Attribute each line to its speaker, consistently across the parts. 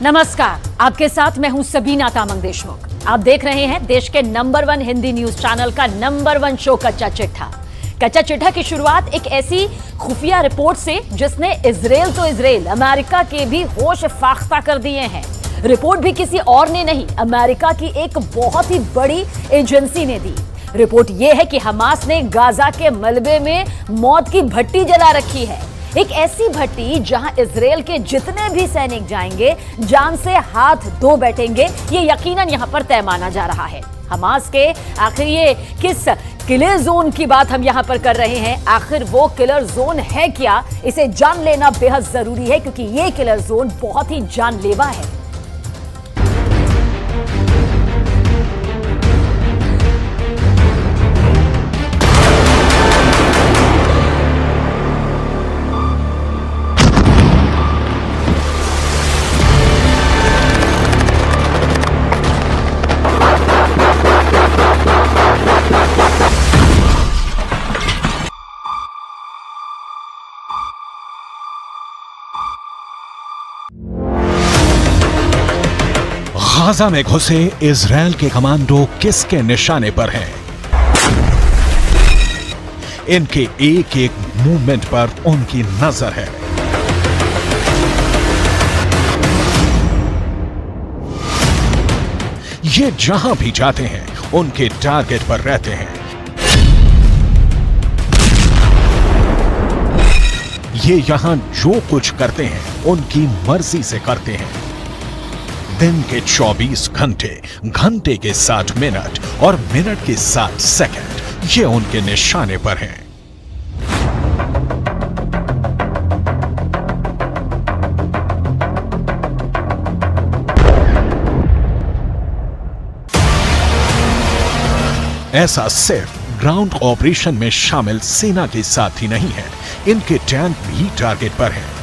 Speaker 1: नमस्कार, आपके साथ मैं हूं सबीना तामंग देशमुख। आप देख रहे हैं देश के नंबर 1 हिंदी न्यूज चैनल का नंबर 1 शो कच्चा चिट्ठा। कच्चा चिट्ठा की शुरुआत एक ऐसी खुफिया रिपोर्ट से जिसने इजराइल अमेरिका के भी होश फाख्ता कर दिए हैं। रिपोर्ट भी किसी और ने नहीं, अमेरिका की एक बहुत ही बड़ी एजेंसी ने दी। रिपोर्ट यह है कि हमास ने गाजा के मलबे में मौत की भट्टी जला रखी है। एक ऐसी भट्टी जहां इजराइल के जितने भी सैनिक जाएंगे जान से हाथ धो बैठेंगे, ये यकीनन यहां पर तय माना जा रहा है। हमास के आखिर ये किस किलर जोन की बात हम यहां पर कर रहे हैं, आखिर वो किलर जोन है क्या, इसे जान लेना बेहद जरूरी है क्योंकि ये किलर जोन बहुत ही जानलेवा है।
Speaker 2: गाजा में घुसे इजराइल के कमांडो किसके निशाने पर हैं? इनके एक एक मूवमेंट पर उनकी नजर है। ये जहां भी जाते हैं उनके टारगेट पर रहते हैं। ये यहां जो कुछ करते हैं उनकी मर्जी से करते हैं। दिन के 24 घंटे, घंटे के 60 मिनट और मिनट के 60 सेकंड ये उनके निशाने पर हैं। ऐसा सिर्फ ग्राउंड ऑपरेशन में शामिल सेना के साथ ही नहीं है, इनके टैंक भी टारगेट पर हैं।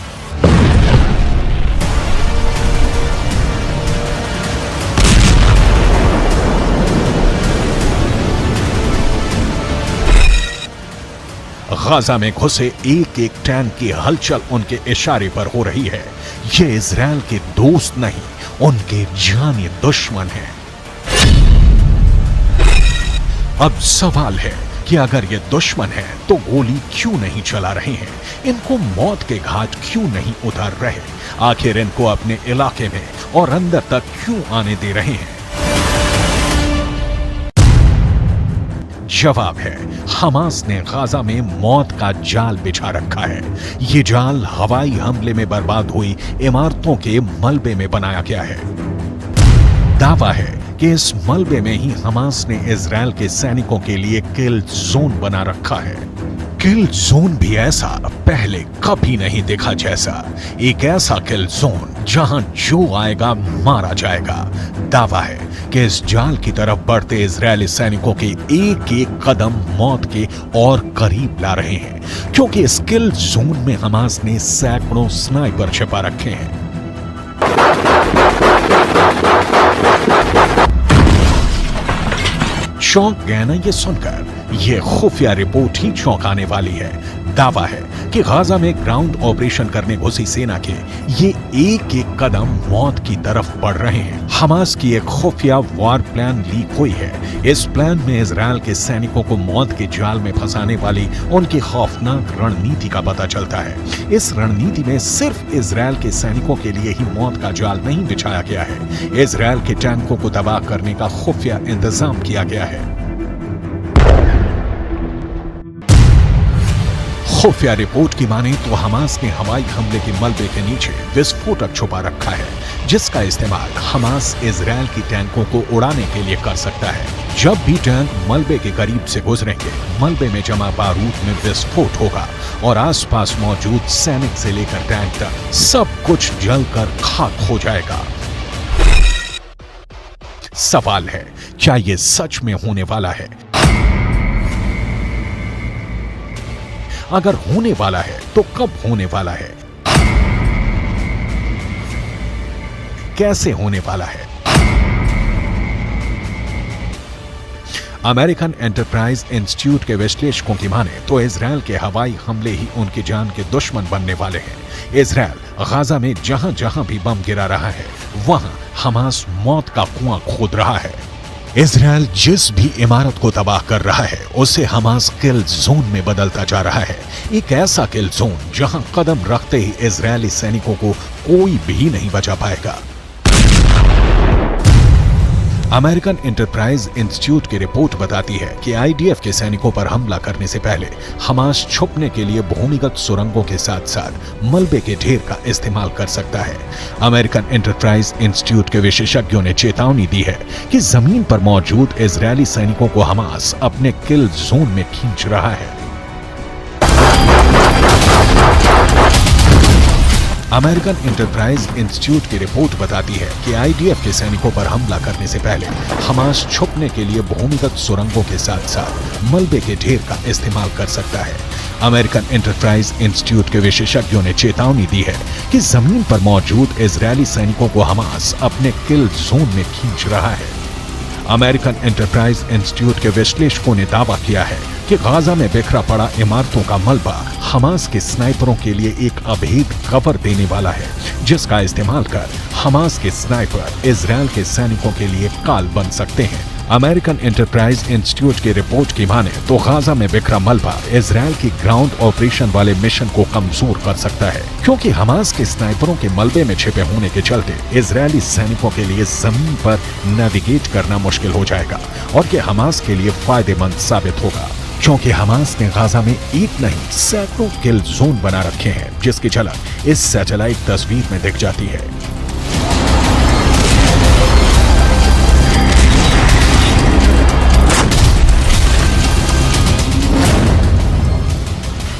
Speaker 2: गाजा में घुसे एक एक टैंक की हलचल उनके इशारे पर हो रही है। ये इजराइल के दोस्त नहीं, उनके जानी दुश्मन हैं। अब सवाल है कि अगर ये दुश्मन है तो गोली क्यों नहीं चला रहे हैं, इनको मौत के घाट क्यों नहीं उतार रहे, आखिर इनको अपने इलाके में और अंदर तक क्यों आने दे रहे हैं? जवाब है, हमास ने गाजा में मौत का जाल बिछा रखा है। ये जाल हवाई हमले में बर्बाद हुई इमारतों के मलबे में बनाया गया है। दावा है कि इस मलबे में ही हमास ने इजराइल के सैनिकों के लिए किल जोन बना रखा है। किल जोन भी ऐसा पहले कभी नहीं देखा जैसा, एक ऐसा किल जोन जहां जो आएगा मारा जाएगा। दावा है कि इस जाल की तरफ बढ़ते इजरायली सैनिकों के एक एक कदम मौत के और करीब ला रहे हैं, क्योंकि इस किल जोन में हमास ने सैकड़ों स्नाइपर छिपा रखे हैं। चौंक गए ना ये सुनकर? ये खुफिया रिपोर्ट ही चौंकाने वाली है। दावा है कि गाजा में ग्राउंड ऑपरेशन करने घुसी सेना के ये एक एक कदम मौत की तरफ बढ़ रहे हैं। हमास की एक खुफिया वॉर प्लान लीक हुई है। इस प्लान में इजराइल के सैनिकों को मौत के जाल में फंसाने वाली उनकी खौफनाक रणनीति का पता चलता है। इस रणनीति में सिर्फ इजराइल के सैनिकों के लिए ही मौत का जाल नहीं बिछाया गया है, इजराइल के टैंकों को तबाह करने का खुफिया इंतजाम किया गया है। खुफिया रिपोर्ट की माने तो हमास ने हवाई हमले के मलबे के नीचे विस्फोटक छुपा रखा है, जिसका इस्तेमाल हमास इजराइल की टैंकों को उड़ाने के लिए कर सकता है। जब भी टैंक मलबे के करीब से गुजरेंगे, मलबे में जमा बारूद में विस्फोट होगा और आसपास मौजूद सैनिक से लेकर टैंक तक सब कुछ जलकर खाक हो जाएगा। सवाल है, क्या यह सच में होने वाला है? अगर होने वाला है तो कब होने वाला है, कैसे होने वाला है? अमेरिकन एंटरप्राइज इंस्टीट्यूट के विश्लेषकों की माने तो इजरायल के हवाई हमले ही उनकी जान के दुश्मन बनने वाले हैं। इजरायल गाजा में जहां जहां भी बम गिरा रहा है वहां हमास मौत का कुआं खोद रहा है। इजरायल जिस भी इमारत को तबाह कर रहा है उसे हमास किल जोन में बदलता जा रहा है। एक ऐसा किल जोन जहां कदम रखते ही इजरायली सैनिकों को कोई भी नहीं बचा पाएगा। अमेरिकन एंटरप्राइज इंस्टीट्यूट की रिपोर्ट बताती है कि आईडीएफ के सैनिकों पर हमला करने से पहले हमास छुपने के लिए भूमिगत सुरंगों के साथ साथ मलबे के ढेर का इस्तेमाल कर सकता है। अमेरिकन एंटरप्राइज इंस्टीट्यूट के विशेषज्ञों ने चेतावनी दी है कि जमीन पर मौजूद इजरायली सैनिकों को हमास अपने किल जोन में खींच रहा है। अमेरिकन एंटरप्राइज इंस्टीट्यूट की रिपोर्ट बताती है कि आईडीएफ के सैनिकों पर हमला करने से पहले हमास छुपने के लिए भूमिगत सुरंगों के साथ साथ मलबे के ढेर का इस्तेमाल कर सकता है। अमेरिकन एंटरप्राइज इंस्टीट्यूट के विशेषज्ञों ने चेतावनी दी है कि जमीन पर मौजूद इजरायली सैनिकों को हमास अपने किल जोन में खींच रहा है। अमेरिकन एंटरप्राइज इंस्टीट्यूट के विश्लेषकों ने दावा किया है कि गाजा में बिखरा पड़ा इमारतों का मलबा हमास के स्नाइपरों के लिए एक अभेद कवर देने वाला है, जिसका इस्तेमाल कर हमास के स्नाइपर इजरायल के सैनिकों के लिए काल बन सकते हैं। अमेरिकन एंटरप्राइज इंस्टीट्यूट की रिपोर्ट की माने तो गाजा में बिखरा मलबा इजरायल की ग्राउंड ऑपरेशन वाले मिशन को कमजोर कर सकता है, क्योंकि हमास के स्नाइपरों के मलबे में छिपे होने के चलते इजरायली सैनिकों के लिए जमीन पर नेविगेट करना मुश्किल हो जाएगा और ये हमास के लिए फायदेमंद साबित होगा, क्योंकि हमास ने गाजा में एक नहीं सैकड़ों किल जोन बना रखे हैं, जिसकी झलक इस सैटेलाइट तस्वीर में दिख जाती है।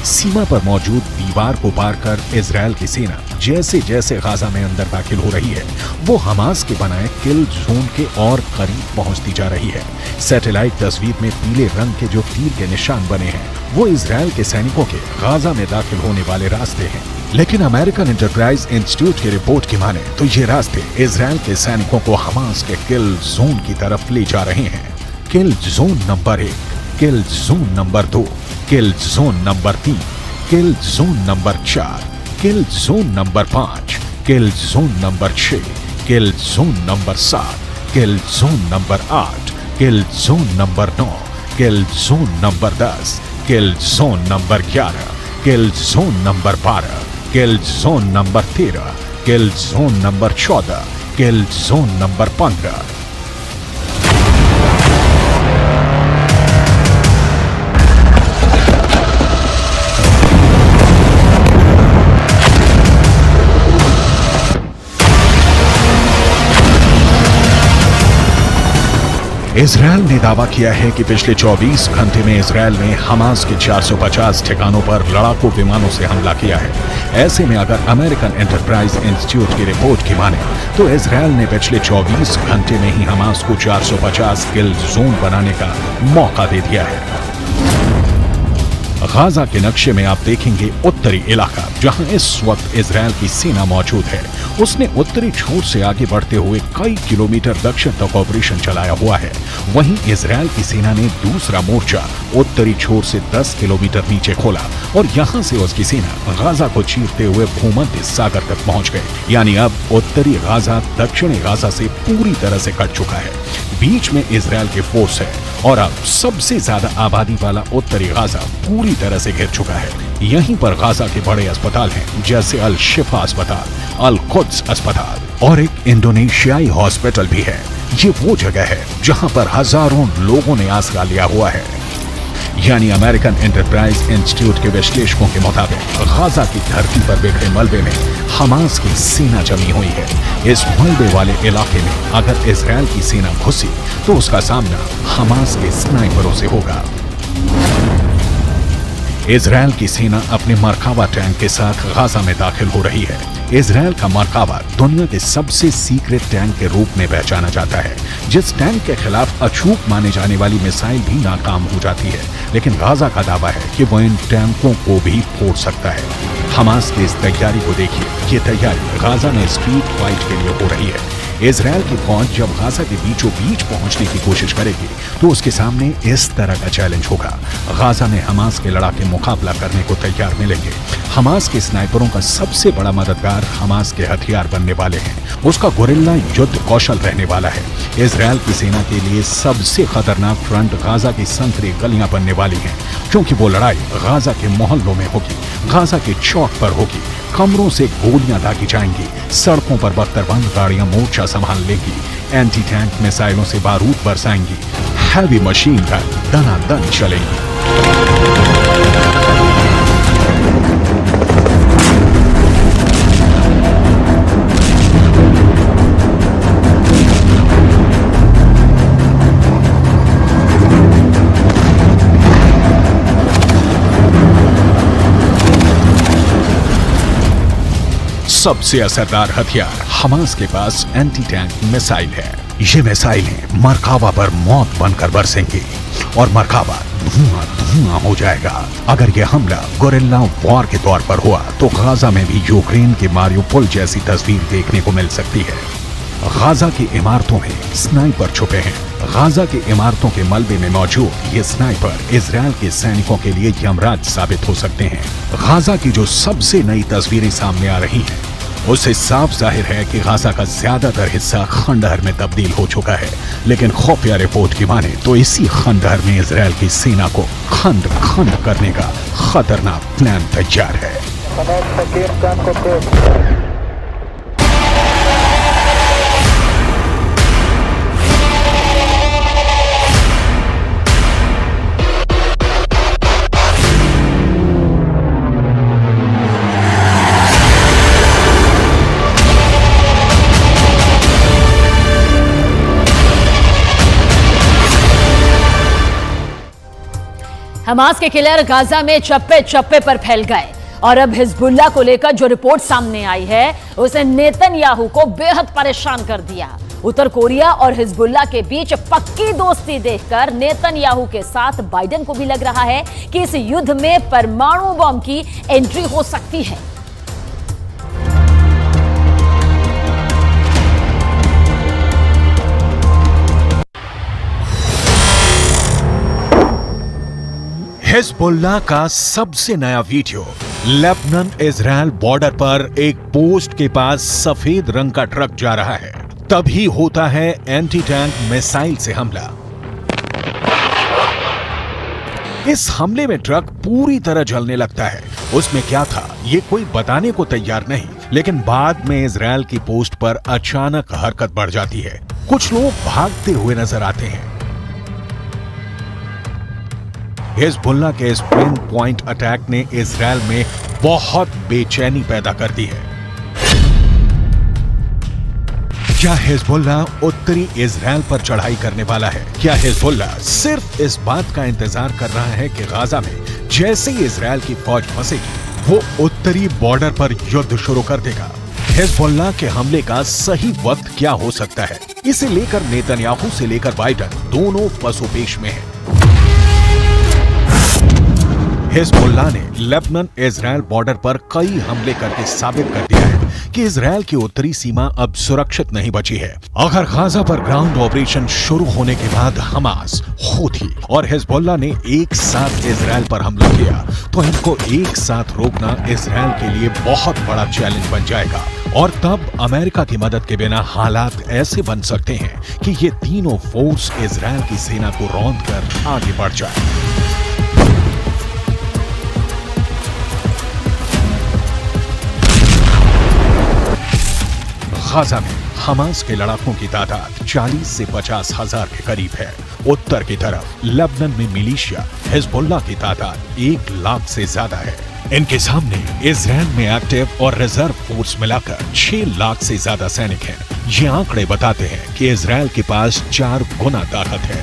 Speaker 2: सीमा पर मौजूद दीवार को पार कर इजरायल की सेना जैसे जैसे गाजा में अंदर दाखिल हो रही है वो हमास के बनाए किल जोन के और करीब पहुंचती जा रही है। सैटेलाइट तस्वीर में पीले रंग के जो तीर के निशान बने हैं वो इजरायल के सैनिकों के गाजा में दाखिल होने वाले रास्ते हैं, लेकिन अमेरिकन एंटरप्राइज इंस्टीट्यूट की रिपोर्ट की माने तो ये रास्ते इजरायल के सैनिकों को हमास के किल जोन की तरफ ले जा रहे हैं। किल जोन नंबर 1, किल जोन नंबर 2, किल जोन नंबर 3, किल जोन नंबर 4, किल जोन नंबर 5, किल जोन नंबर 6, किल जोन नंबर 7, किल जोन नंबर 8, किल जोन नंबर 9, किल जोन नंबर 10, किल जोन नंबर 11, किल जोन नंबर 12, किल जोन नंबर 13, किल जोन नंबर 14, किल जोन नंबर 15। इजरायल ने दावा किया है कि पिछले 24 घंटे में Israel ने Hamas के 450 ठिकानों पर लड़ाकू विमानों से हमला किया है। ऐसे में अगर अमेरिकन एंटरप्राइज इंस्टीट्यूट की रिपोर्ट की माने तो इजरायल ने पिछले 24 घंटे में ही हमास को 450 किल जोन बनाने का मौका दे दिया है। गाजा के नक्शे में आप देखेंगे उत्तरी इलाका जहां इस वक्त इजरायल की सेना मौजूद है। उसने उत्तरी छोर से आगे बढ़ते हुए कई किलोमीटर दक्षिण तक ऑपरेशन चलाया हुआ है। वहीं इजरायल की सेना ने दूसरा मोर्चा उत्तरी छोर से 10 किलोमीटर नीचे खोला और यहां से उसकी सेना गाजा को चीरते हुए भूमध्य सागर तक पहुंच गई। यानी अब उत्तरी गाजा दक्षिणी गाजा से पूरी तरह से कट चुका है। बीच में इजरायल के फोर्स है और अब सबसे ज्यादा आबादी वाला उत्तरी गाजा पूरी तरह से घिर चुका है। यहीं पर गाजा के बड़े अस्पताल हैं जैसे अल शिफा अस्पताल, अल कुद्स अस्पताल और एक इंडोनेशियाई हॉस्पिटल भी है। ये वो जगह है जहां पर हजारों लोगों ने आसरा लिया हुआ है। यानी अमेरिकन एंटरप्राइज इंस्टीट्यूट के विश्लेषकों के मुताबिक गाजा की धरती पर बिखरे मलबे में हमास की सेना जमी हुई है। इस मलबे वाले इलाके में अगर इजरायल की सेना घुसी तो उसका सामना हमास के स्नाइपरों से होगा। इजरायल की सेना अपने मरकावा टैंक के साथ गाजा में दाखिल हो रही है। इजरायल का मरकावा दुनिया के सबसे सीक्रेट टैंक के रूप में पहचाना जाता है। जिस टैंक के खिलाफ अचूक माने जाने वाली मिसाइल भी नाकाम हो जाती है, लेकिन गाजा का दावा है कि वो इन टैंकों को भी फोड़ सकता है। हमास की इस तैयारी को देखिए। ये तैयारी गाजा में स्ट्रीट फाइट के लिए हो रही है। इजरायल की फौज जब गाजा के बीचों बीच पहुंचने की कोशिश करेगी तो उसके सामने इस तरह का चैलेंज होगा। गाजा में हमास के लड़ाके मुकाबला करने को तैयार मिलेंगे। हमास के स्नाइपरों का सबसे बड़ा मददगार हमास के हथियार बनने वाले हैं। उसका गोरिल्ला युद्ध कौशल रहने वाला है। इजरायल की सेना के लिए सबसे खतरनाक फ्रंट गाजा की संकरी गलियां बनने वाली हैं, क्योंकि वो लड़ाई गाजा के मोहल्लों में होगी, गाजा के चौक पर होगी। कमरों से गोलियां दागी जाएंगी, सड़कों पर बख्तरबंद गाड़ियां मोर्चा संभाल लेंगी, एंटी टैंक मिसाइलों से बारूद बरसाएंगी, हैवी मशीन गन दनादन चलेंगी। सबसे असरदार हथियार हमास के पास एंटी टैंक मिसाइल है। ये मिसाइलें मरकावा पर मौत बनकर बरसेंगी और मरकावा धुआं धुआं हो जाएगा। अगर यह हमला गोरिल्ला वॉर के तौर पर हुआ तो गाजा में भी यूक्रेन के मारियोपोल जैसी तस्वीर देखने को मिल सकती है। गाजा की इमारतों में स्नाइपर छुपे हैं। गाजा की इमारतों के मलबे में मौजूद ये स्नाइपर इजरायल के सैनिकों के लिए यमराज साबित हो सकते हैं। गाजा की जो सबसे नई तस्वीरें सामने आ रही हैं, उससे साफ जाहिर है कि गाजा का ज्यादातर हिस्सा खंडहर में तब्दील हो चुका है। लेकिन खुफिया रिपोर्ट की माने तो इसी खंडहर में इजरायल की सेना को खंड खंड करने का खतरनाक प्लान तैयार है।
Speaker 1: हमास के किलर गाजा में चप्पे चप्पे पर फैल गए और अब हिजबुल्लाह को लेकर जो रिपोर्ट सामने आई है उसे नेतन्याहू को बेहद परेशान कर दिया। उत्तर कोरिया और हिजबुल्लाह के बीच पक्की दोस्ती देखकर नेतन्याहू के साथ बाइडेन को भी लग रहा है कि इस युद्ध में परमाणु बम की एंट्री हो सकती है।
Speaker 2: हिजबुल्लाह का सबसे नया वीडियो। लेबनान इजरायल बॉर्डर पर एक पोस्ट के पास सफेद रंग का ट्रक जा रहा है, तभी होता है एंटी टैंक मिसाइल से हमला। इस हमले में ट्रक पूरी तरह जलने लगता है। उसमें क्या था ये कोई बताने को तैयार नहीं, लेकिन बाद में इजरायल की पोस्ट पर अचानक हरकत बढ़ जाती है। कुछ लोग भागते हुए नजर आते हैं। हिजबुल्लाह के इस पिन पॉइंट अटैक ने इजरायल में बहुत बेचैनी पैदा कर दी है। क्या हिजबुल्लाह उत्तरी इजरायल पर चढ़ाई करने वाला है? क्या हिजबुल्लाह सिर्फ इस बात का इंतजार कर रहा है कि गाजा में जैसे ही इजरायल की फौज फंसेगी वो उत्तरी बॉर्डर पर युद्ध शुरू कर देगा? हिजबुल्लाह के हमले का सही वक्त क्या हो सकता है? इसे लेकर नेतन्याहू से लेकर बाइडेन दोनों पसोपेश में हैं। हिजबुल्लाह ने लेबनान इजरायल बॉर्डर पर कई हमले करके साबित कर दिया है कि इजरायल की उत्तरी सीमा अब सुरक्षित नहीं बची है। अगर गाजा पर ग्राउंड ऑपरेशन शुरू होने के बाद हमास, हूथी और हिजबुल्लाह ने एक साथ इजरायल पर हमला किया तो इनको एक साथ रोकना इजरायल के लिए बहुत बड़ा चैलेंज बन जाएगा। और तब अमेरिका की मदद के बिना हालात ऐसे बन सकते हैं कि ये तीनों फोर्स इजरायल की सेना को रौंद कर आगे बढ़ जाए। गाजा में हमास के लड़ाकों की तादाद 40 से 50 हजार के करीब है। उत्तर की तरफ लेबनान में मिलिशिया हिजबुल्लाह की तादाद 1 लाख से ज्यादा है। इनके सामने इजरायल में एक्टिव और रिजर्व फोर्स मिलाकर 6 लाख से ज्यादा सैनिक हैं। ये आंकड़े बताते हैं कि इजरायल के पास 4 गुना ताकत है।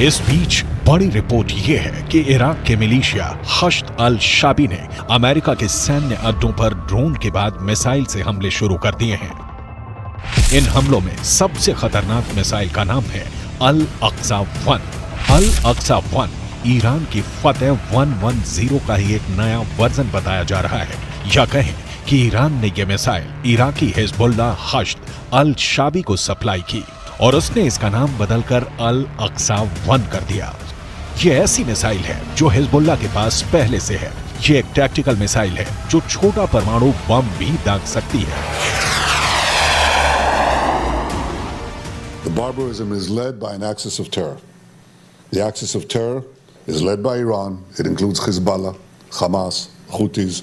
Speaker 2: इस बीच बड़ी रिपोर्ट यह है कि इराक के मिलिशिया हश्द अल शाबी ने अमेरिका के सैन्य अड्डों पर ड्रोन के बाद मिसाइल से हमले शुरू कर दिए हैं। इन हमलों में सबसे खतरनाक मिसाइल का नाम है अल अक्सा 1। अल अक्सा 1 ईरान की फतेह 110 का ही एक नया वर्जन बताया जा रहा है, या कहें कि ईरान ने यह मिसाइल इराकी हिजबुल्लाह हश्द अल शाबी को सप्लाई की और उसने इसका नाम बदलकर अल अक्सा 1 कर दिया। यह ऐसी मिसाइल है जो हिजबुल्लाह के पास पहले से है। यह एक टैक्टिकल मिसाइल है जो छोटा परमाणु बम भी दाग सकती है।
Speaker 3: The barbarism is led by an axis of terror. The axis of terror is led by Iran. It includes Hezbollah, Hamas, Houthis,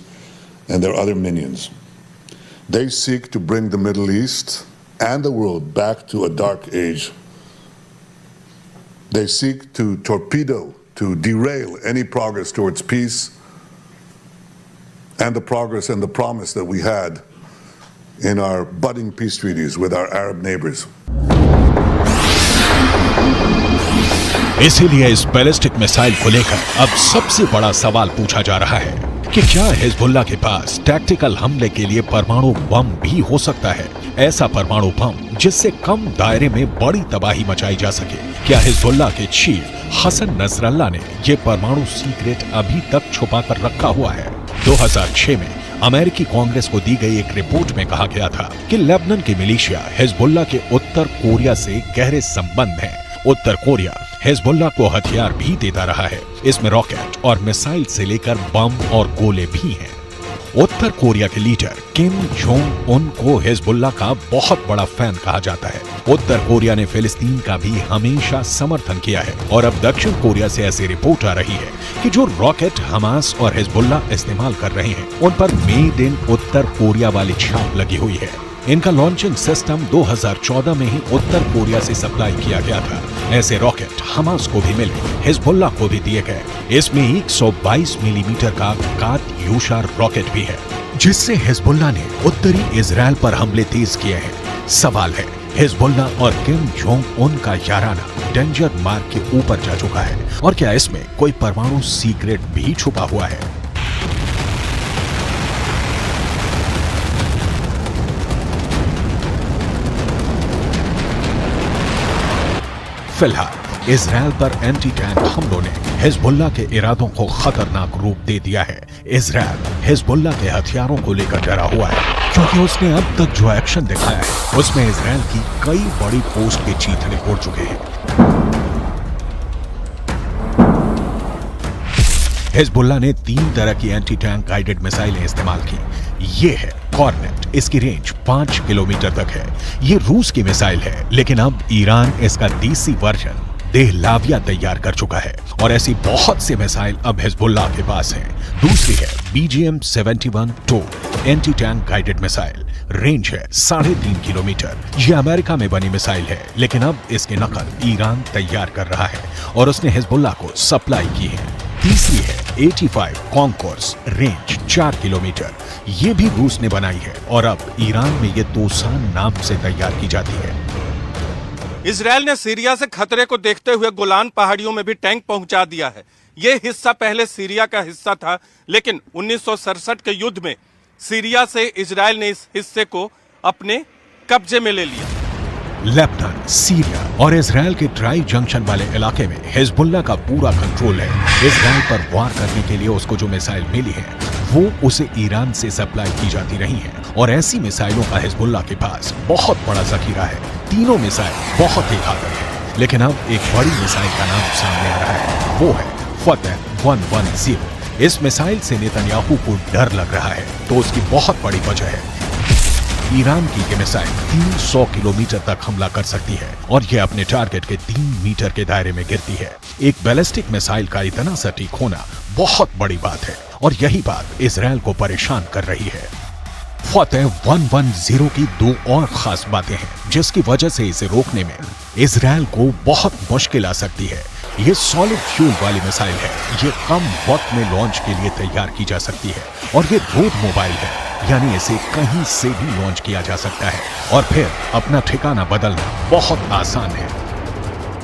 Speaker 3: and their other minions. They seek to bring the Middle East and the world back to a dark age. They seek to torpedo, to derail any progress towards peace and the progress and the promise that we had in our budding peace treaties with our Arab neighbors.
Speaker 2: इसीलिए इस ballistic missile को लेकर अब सबसे बड़ा सवाल पूछा जा रहा है कि क्या हिजबुल्लाह के पास टैक्टिकल हमले के लिए परमाणु बम भी हो सकता है, ऐसा परमाणु बम जिससे कम दायरे में बड़ी तबाही मचाई जा सके। क्या हिजबुल्लाह के चीफ हसन नसरल्लाह ने यह परमाणु सीक्रेट अभी तक छुपा कर रखा हुआ है? 2006 में अमेरिकी कांग्रेस को दी गई एक रिपोर्ट में कहा गया था कि लेबनान की मिलिशिया हिजबुल्लाह के उत्तर कोरिया से गहरे संबंध हैं। उत्तर कोरिया हिजबुल्लाह को हथियार भी देता रहा है। इसमें रॉकेट और मिसाइल से लेकर बम और गोले भी हैं। उत्तर कोरिया के लीडर किम जोंग उन को हिजबुल्लाह का बहुत बड़ा फैन कहा जाता है। उत्तर कोरिया ने फिलिस्तीन का भी हमेशा समर्थन किया है और अब दक्षिण कोरिया से ऐसी रिपोर्ट आ रही है कि जो रॉकेट हमास और हिजबुल्लाह इस्तेमाल कर रहे हैं उन पर मेड इन उत्तर कोरिया वाली छाप लगी हुई है। इनका लॉन्चिंग सिस्टम 2014 में ही उत्तर कोरिया से सप्लाई किया गया था। ऐसे रॉकेट हमास को भी मिले, हिजबुल्लाह को भी दिए गए। इसमें 122 मिलीमीटर का कात्यूशा रॉकेट भी है, जिससे हिजबुल्लाह ने उत्तरी इजराइल पर हमले तेज किए हैं। सवाल है, हिजबुल्लाह और किम जोंग उन का याराना डेंजर मार्क के ऊपर जा चुका है और क्या इसमें कोई परमाणु सीक्रेट भी छुपा हुआ है? फिलहाल इजराइल पर एंटी टैंक हमलों ने हिजबुल्लाह के इरादों को खतरनाक रूप दे दिया है। इजराइल हिजबुल्लाह के हथियारों को लेकर डरा हुआ है क्योंकि उसने अब तक जो एक्शन दिखाया है उसमें इजराइल की कई बड़ी पोस्ट के चीथड़े उड़ चुके हैं। हिजबुल्लाह ने 3 तरह की एंटी टैंक गाइडेड मिसाइलें इस्तेमाल की। ये है कॉर्नेट, इसकी रेंज 5 किलोमीटर तक है। ये रूस की मिसाइल है, लेकिन अब ईरान इसका देसी वर्जन देहलाविया तैयार कर चुका है और ऐसी बहुत सी मिसाइल अब हिजबुल्लाह के पास हैं। दूसरी है BGM-71-2 anti tank guided missile, range है 3.5 किलोमीटर। ये अमेरिका में बनी मिसाइल है, लेकिन अब इसकी नकल ईरान तैयार कर रहा है और उसने हिजबुल्लाह को सप्लाई की है। तीसरी है 85 कॉन्कोर्स, रेंज 4 किलोमीटर। ये भी रूस ने बनाई है और अब ईरान में ये तोसान नाम से तैयार की जाती है।
Speaker 4: इजराइल ने सीरिया से खतरे को देखते हुए गोलान पहाड़ियों में भी टैंक पहुंचा दिया है। ये हिस्सा पहले सीरिया का हिस्सा था, लेकिन 1967 के युद्ध में सीरिया से इजराइल ने इस हिस्से को अपने कब्जे में ले लिया।
Speaker 2: लेबनान, सीरिया और इजराइल के ट्राई जंक्शन वाले इलाके में हिजबुल्लाह का पूरा कंट्रोल है। इजराइल पर वार करने के लिए उसको जो मिसाइल मिली है वो उसे ईरान से सप्लाई की जाती रही है और ऐसी मिसाइलों का हिजबुल्लाह के पास बहुत बड़ा जखीरा है। तीनों मिसाइल बहुत ही घातक है, लेकिन अब एक बड़ी मिसाइल का नाम सामने आ रहा है, वो है फतेह 110। इस मिसाइल से नेतन्याहू को डर लग रहा है, तो उसकी बहुत बड़ी वजह है ईरान की ये मिसाइल 300 किलोमीटर तक हमला कर सकती है और ये अपने टारगेट के 3 मीटर के दायरे में गिरती है। एक बैलिस्टिक मिसाइल का इतना सटीक होना बहुत बड़ी बात है और यही बात इजराइल को परेशान कर रही है। फतेह 110 की 2 और खास बातें हैं जिसकी वजह से इसे रोकने में इजराइल को बहुत मुश्किल आ सकती है। ये सॉलिड फ्यूल वाली मिसाइल है, ये कम वक्त में लॉन्च के लिए तैयार की जा सकती है और ये रोड मोबाइल है, यानी इसे कहीं से भी लॉन्च किया जा सकता है और फिर अपना ठिकाना बदलना बहुत आसान है।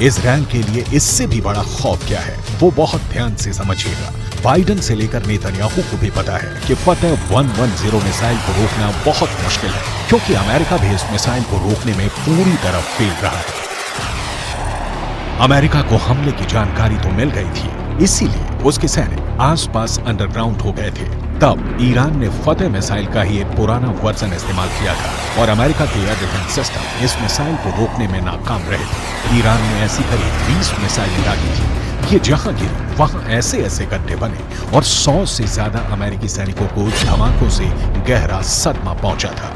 Speaker 2: इजराइल के लिए इससे भी बड़ा खौफ क्या है, वो बहुत ध्यान से समझिएगा। बाइडेन से लेकर नेतन्याहू को भी पता है कि फतेह 110 मिसाइल को रोकना बहुत मुश्किल है, क्योंकि अमेरिका भी इस मिसाइल को रोकने में पूरी तरह फेल रहा है। अमेरिका को हमले की जानकारी तो मिल गई थी, इसीलिए उसके सैनिक आसपास अंडरग्राउंड हो गए थे। तब ईरान ने फतेह मिसाइल का ही एक पुराना वर्जन इस्तेमाल किया था और अमेरिका के एयर डिफेंस सिस्टम इस मिसाइल को रोकने में नाकाम रहे थे। ईरान ने ऐसी करीब 20 मिसाइलें दागी थी। ये जहां गिरी वहां ऐसे ऐसे गड्ढे बने और 100 से ज्यादा अमेरिकी सैनिकों को धमाकों से गहरा सदमा पहुंचा था।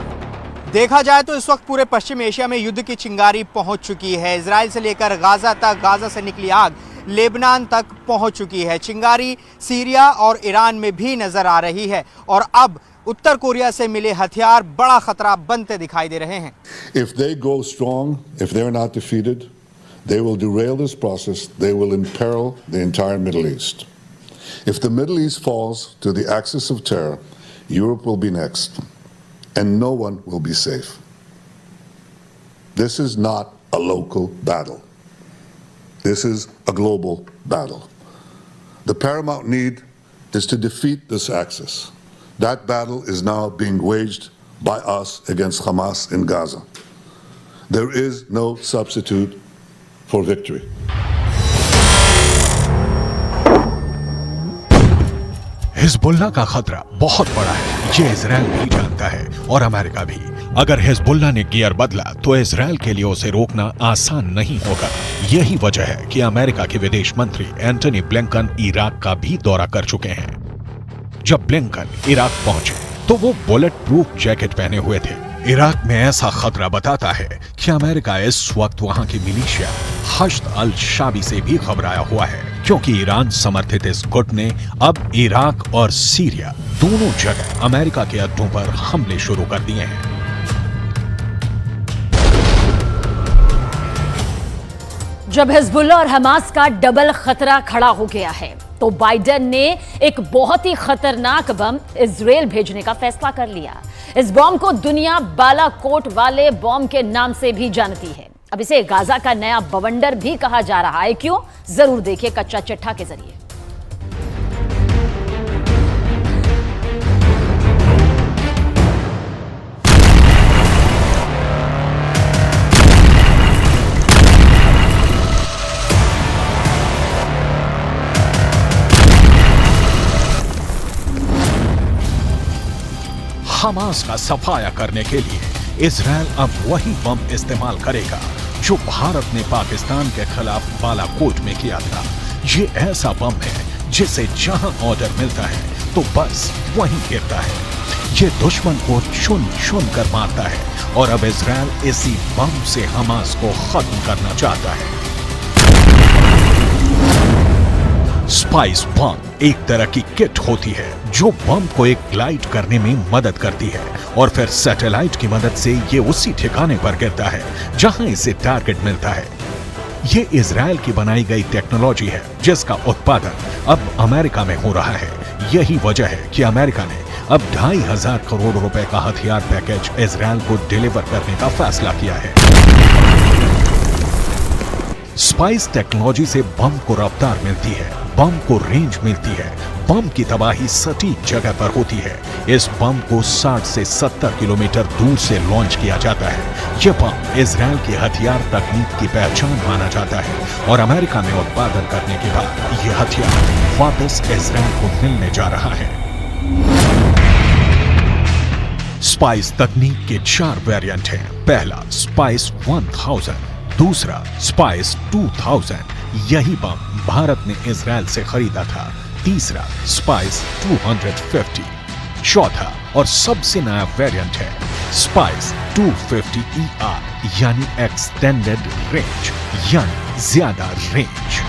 Speaker 5: देखा जाए तो इस वक्त पूरे पश्चिम एशिया में युद्ध की चिंगारी पहुंच चुकी है। इजराइल से लेकर गाजा तक, गाजा से निकली आग लेबनान तक पहुंच चुकी है। चिंगारी सीरिया और ईरान में भी नजर आ रही है और अब उत्तर कोरिया से मिले हथियार बड़ा खतरा बनते दिखाई दे रहे हैं।
Speaker 3: If they go strong, if they're not defeated, they will derail this process. They will imperil the entire Middle East. If the Middle East falls to the axis of terror, Europe will be next, and no one will be safe. This is not a local battle. This is a global battle. The paramount need is to defeat this axis. That battle is now being waged by us against Hamas in Gaza. There is no substitute for victory.
Speaker 2: Hezbollah का खतरा बहुत बड़ा है, ये Israel भी जानता है और अमेरिका भी। अगर हिजबुल्लाह ने गियर बदला तो इजराइल के लिए उसे रोकना आसान नहीं होगा। यही वजह है कि अमेरिका के विदेश मंत्री एंटनी ब्लिंकन इराक का भी दौरा कर चुके हैं। जब ब्लिंकन इराक पहुंचे तो वो बुलेट प्रूफ जैकेट पहने हुए थे। इराक में ऐसा खतरा बताता है कि अमेरिका इस वक्त वहां की मिलिशिया हश्द अल शाबी से भी घबराया हुआ है, क्योंकि ईरान समर्थित इस गुट ने अब इराक और सीरिया दोनों जगह अमेरिका के अड्डों पर हमले शुरू कर दिए हैं।
Speaker 1: जब हिजबुल्लाह और हमास का डबल खतरा खड़ा हो गया है तो बाइडेन ने एक बहुत ही खतरनाक बम इजराइल भेजने का फैसला कर लिया। इस बम को दुनिया बालाकोट वाले बम के नाम से भी जानती है। अब इसे गाजा का नया बवंडर भी कहा जा रहा है। क्यों? जरूर देखिए कच्चा चिट्ठा के जरिए।
Speaker 2: हमास का सफाया करने के लिए इजराइल अब वही बम इस्तेमाल करेगा जो भारत ने पाकिस्तान के खिलाफ बालाकोट में किया था। ये ऐसा बम है जिसे जहां ऑर्डर मिलता है तो बस वहीं गिरता है। ये दुश्मन को चुन चुन कर मारता है और अब इजराइल इसी बम से हमास को खत्म करना चाहता है। स्पाइस बम एक तरह की किट होती है जो बम को एक ग्लाइड करने में मदद करती है और फिर सैटेलाइट की मदद से ये उसी ठिकाने पर गिरता है जहां इसे टारगेट मिलता है। ये इजराइल की बनाई गई टेक्नोलॉजी है जिसका उत्पादन अब अमेरिका में हो रहा है। यही वजह है कि अमेरिका ने अब 2,500 करोड़ रुपए का हथियार पैकेज इजराइल को डिलीवर करने का फैसला किया है। स्पाइस टेक्नोलॉजी से बम को रफ्तार मिलती है, बम को रेंज मिलती है, बम की तबाही सटीक जगह पर होती है। इस बम को 60 से 70 किलोमीटर दूर से लॉन्च किया जाता है। यह बम इजराइल की हथियार तकनीक की पहचान माना जाता है और अमेरिका में उत्पादन करने के बाद यह हथियार वापस इजराइल को मिलने जा रहा है। स्पाइस तकनीक के 4 वेरिएंट हैं। पहला स्पाइस 1000, दूसरा स्पाइस 2000, यही बम भारत ने इजराइल से खरीदा था। तीसरा स्पाइस 250, चौथा और सबसे नया वेरिएंट है स्पाइस 250ER यानी एक्सटेंडेड रेंज यानी ज्यादा रेंज।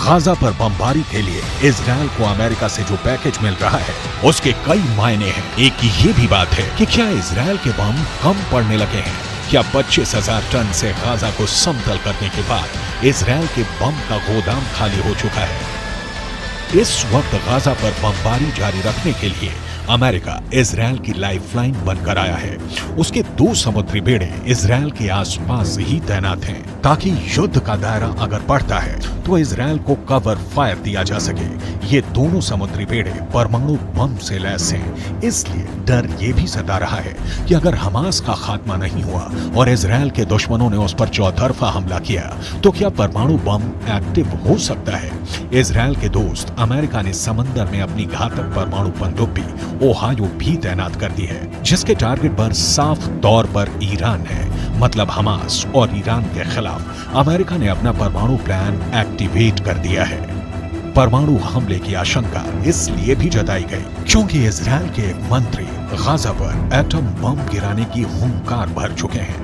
Speaker 2: गाजा पर बमबारी के लिए इजराइल को अमेरिका से जो पैकेज मिल रहा है उसके कई मायने हैं। एक ये भी बात है कि क्या इजराइल के बम कम पड़ने लगे हैं? क्या 25,000 टन से गाजा को समतल करने के बाद इजराइल के बम का गोदाम खाली हो चुका है? इस वक्त गाजा पर बमबारी जारी रखने के लिए अमेरिका इजराइल की लाइफलाइन बनकर आया है। उसके 2 समुद्री बेड़े इजराइल के आसपास ही तैनात हैं ताकि युद्ध का दायरा अगर बढ़ता है तो इजराइल को कवर फायर दिया जा सके। ये दोनों समुद्री बेड़े परमाणु बम से लैस हैं, इसलिए डर ये भी सता रहा है कि अगर हमास का खात्मा नहीं हुआ और इजराइल के दुश्मनों ने उस पर चौतरफा हमला किया तो क्या परमाणु बम एक्टिव हो सकता है? इजराइल के दोस्त अमेरिका ने समंदर में अपनी घातक परमाणु पनडुब्बी ओहायो भी तैनात कर दी है, जिसके टारगेट पर साफ तौर पर ईरान है। मतलब हमास और ईरान के खिलाफ अमेरिका ने अपना परमाणु प्लान एक्टिवेट कर दिया है। परमाणु हमले की आशंका इसलिए भी जताई गई क्योंकि इजराइल के एक मंत्री गाजा पर एटम बम गिराने की हुंकार भर चुके हैं।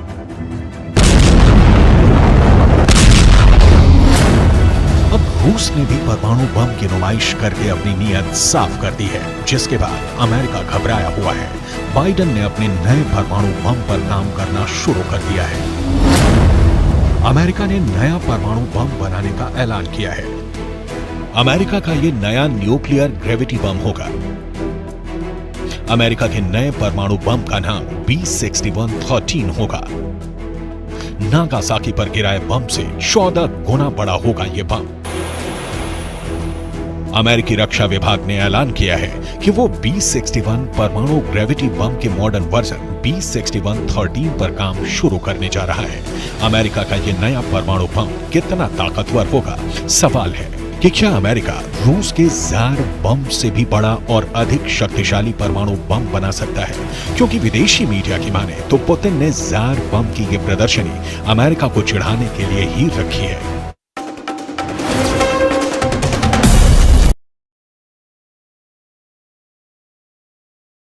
Speaker 2: अब रूस ने भी परमाणु बम की नुमाइश करके अपनी नीयत साफ कर दी है, जिसके बाद अमेरिका घबराया हुआ है। बाइडेन ने अपने नए परमाणु बम पर काम करना शुरू कर दिया है। अमेरिका ने नया परमाणु बम बनाने का ऐलान किया है। अमेरिका का ये नया न्यूक्लियर ग्रेविटी बम होगा। अमेरिका के नए परमाणु बम का नाम B6113 होगा। नागासाकी पर गिराए बम से 14 गुना बड़ा होगा यह बम। अमेरिकी रक्षा विभाग ने ऐलान किया है कि वो B61 परमाणु ग्रेविटी बम के मॉडर्न वर्जन B6113 पर काम शुरू करने जा रहा है। अमेरिका का यह नया परमाणु बम कितना ताकतवर होगा? सवाल है कि क्या अमेरिका रूस के जार बम से भी बड़ा और अधिक शक्तिशाली परमाणु बम बना सकता है? क्योंकि विदेशी मीडिया की माने तो पुतिन ने जार बम की ये प्रदर्शनी अमेरिका को चिढ़ाने के लिए ही रखी है।